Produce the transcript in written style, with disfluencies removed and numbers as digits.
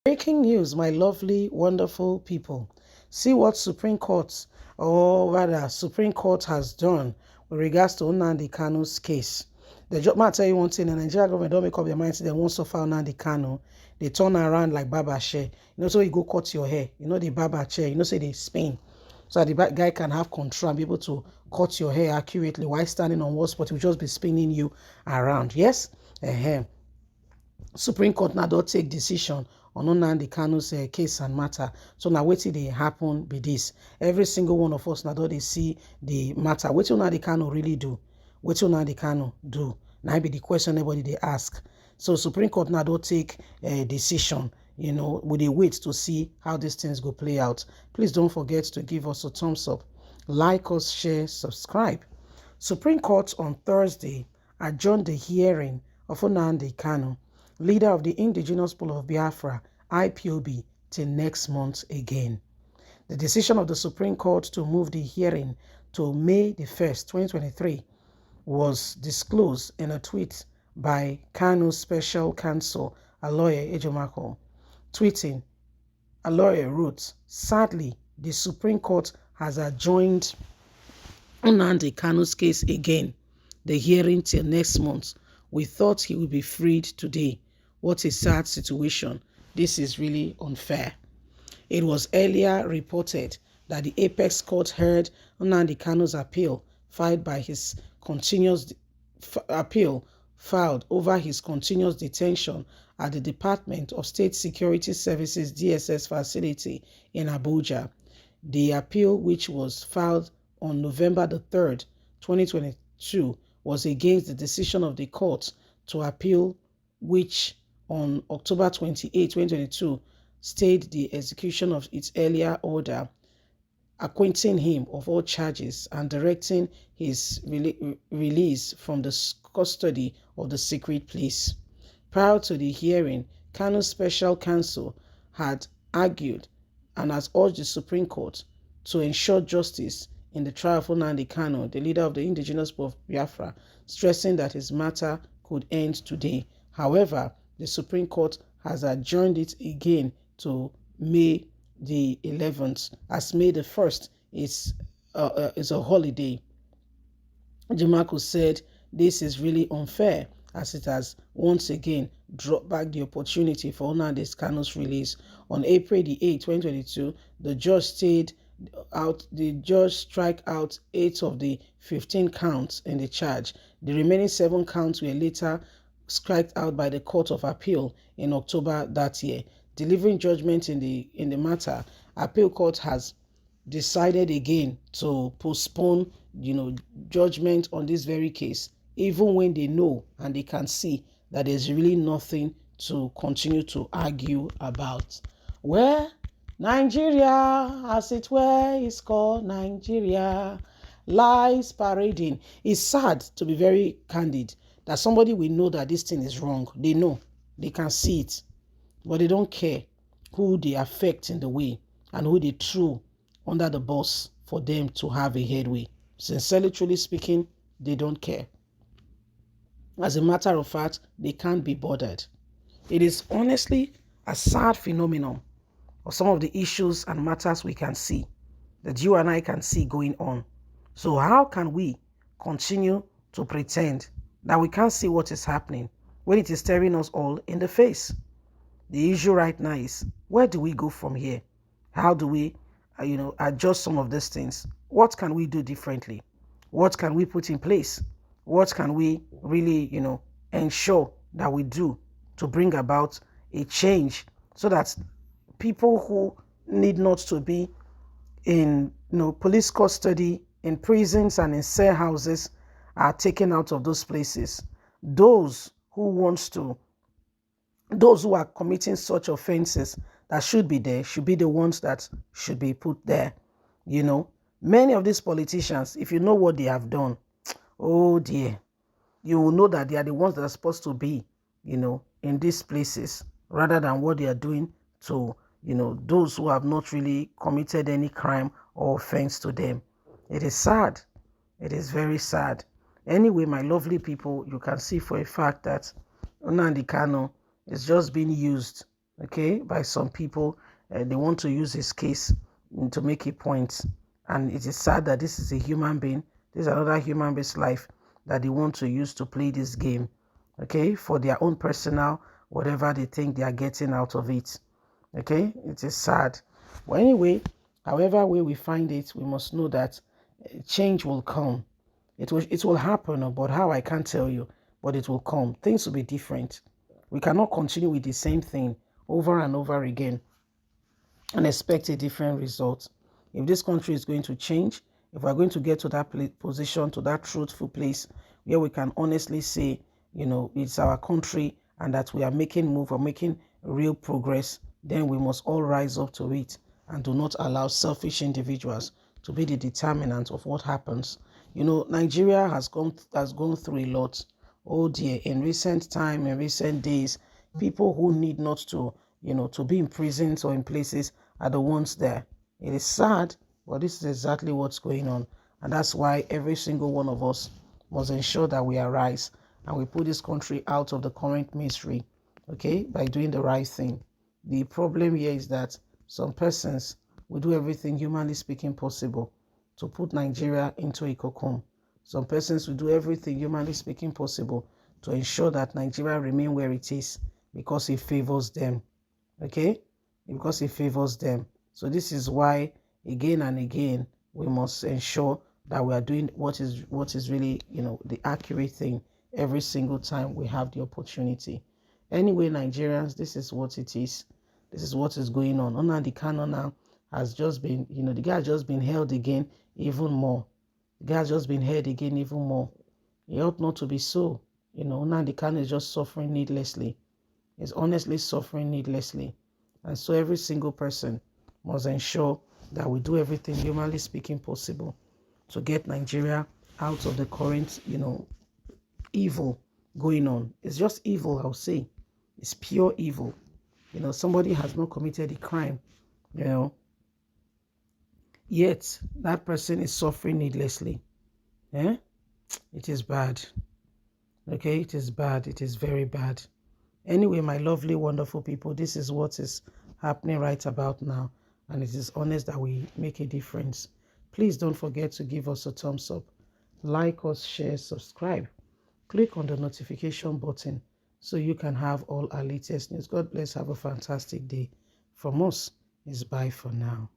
Breaking news, my lovely, wonderful people. See what Supreme Court, or rather, Supreme Court has done with regards to Nnamdi Kanu's case. The job might tell you one thing, the Nigerian government don't make up their mind, they won't suffer Nnamdi Kanu. They turn around like barber chair. So you go cut your hair. The barber chair, say they spin. So that the guy can have control and be able to cut your hair accurately while standing on one spot. It will just be spinning you around. Yes? Supreme Court now don't take decision on Nnamdi Kanu's case and matter. So now wetin dey happen be this. Every single one of us now don't they see the matter. Wetin Nnamdi Kanu really do? Wetin Nnamdi Kanu do? Now be the question everybody they ask. So Supreme Court now don't take a decision. We dey wait to see how these things go play out. Please don't forget to give us a thumbs up, like us, share, subscribe. Supreme Court on Thursday adjourned the hearing of Nnamdi Kanu, leader of the Indigenous People of Biafra, IPOB, till next month again. The decision of the Supreme Court to move the hearing to May the 1st, 2023, was disclosed in a tweet by Kanu's special counsel, Aloye Ejomako. Tweeting, Aloye wrote, "Sadly, the Supreme Court has adjourned Nnamdi Kanu's case again, the hearing till next month. We thought he would be freed today. What a sad situation. This is really unfair." It was earlier reported that the Apex Court heard Nnamdi Kanu's appeal filed over his continuous detention at the Department of State Security Services DSS facility in Abuja. The appeal, which was filed on November the 3rd, 2022, was against the decision of the court to appeal, which on October 28, 2022, stayed the execution of its earlier order, acquitting him of all charges and directing his release from the custody of the secret police. Prior to the hearing, Kanu's special counsel had argued and has urged the Supreme Court to ensure justice in the trial of Nnamdi Kanu, the leader of the Indigenous People of Biafra, stressing that his matter could end today. However, the Supreme Court has adjourned it again to May the 11th, as May the 1st is a holiday. Jumako said this is really unfair, as it has once again dropped back the opportunity for Nnamdi Kanu's release. On April the 8th, 2022, the judge struck out 8 of the 15 counts in the charge. The remaining 7 counts were later struck out by the Court of Appeal in October that year. Delivering judgment in the matter, Appeal Court has decided again to postpone judgment on this very case, even when they know and they can see that there's really nothing to continue to argue about. Well, Nigeria, as it were, is called Nigeria. Lies parading. It's sad, to be very candid, that somebody will know that this thing is wrong. They know, they can see it, but they don't care who they affect in the way and who they threw under the bus for them to have a headway. Sincerely, truly speaking, they don't care. As a matter of fact, they can't be bothered. It is honestly a sad phenomenon of some of the issues and matters we can see, that you and I can see going on. So how can we continue to pretend that we can't see what is happening when it is staring us all in the face? The issue right now is, where do we go from here? How do we, adjust some of these things? What can we do differently? What can we put in place? What can we really, ensure that we do to bring about a change so that people who need not to be in, police custody, in prisons and in cell houses are taken out of those places. Those who are committing such offenses that should be there should be the ones that should be put there. Many of these politicians, if you know what they have done, oh dear, you will know that they are the ones that are supposed to be, in these places, rather than what they are doing to, those who have not really committed any crime or offense to them. It is sad. It is very sad. Anyway, my lovely people, you can see for a fact that Nnamdi Kanu is just being used okay, by some people. They want to use his case to make a point. And it is sad that this is a human being. This is another human being's life that they want to use to play this game, okay, for their own personal, whatever they think they are getting out of it. Okay, it is sad. But anyway, however way we find it, we must know that change will come. It will happen, but how, I can't tell you, but it will come. Things will be different. We cannot continue with the same thing over and over again and expect a different result. If this country is going to change, if we're going to get to that position, to that truthful place where we can honestly say, it's our country and that we are making move or making real progress, then we must all rise up to it and do not allow selfish individuals to be the determinant of what happens. Nigeria has gone through a lot. Oh dear, in recent time, in recent days, people who need not to, to be in prisons or in places are the ones there. It is sad, but this is exactly what's going on. And that's why every single one of us must ensure that we arise and we put this country out of the current misery, okay, by doing the right thing. The problem here is that some persons will do everything humanly speaking possible to put Nigeria into a cocoon. Some persons will do everything humanly speaking possible to ensure that Nigeria remain where it is because it favors them, okay? Because it favors them. So this is why, again and again, we must ensure that we are doing what is really, the accurate thing every single time we have the opportunity. Anyway, Nigerians, this is what it is. This is what is going on. Nnamdi Kanu now has just been, the guy has just been held again even more. The guy has just been held again even more. It ought not to be so. Nnamdi Kanu is just suffering needlessly. He's honestly suffering needlessly. And so every single person must ensure that we do everything humanly speaking possible to get Nigeria out of the current, evil going on. It's just evil, I'll say. It's pure evil. Somebody has not committed a crime, yet that person is suffering needlessly. It is bad. Okay, it is bad. It is very bad. Anyway, my lovely, wonderful people, this is what is happening right about now. And it is honest that we make a difference. Please don't forget to give us a thumbs up. Like us, share, subscribe. Click on the notification button so you can have all our latest news. God bless. Have a fantastic day. From us, it's bye for now.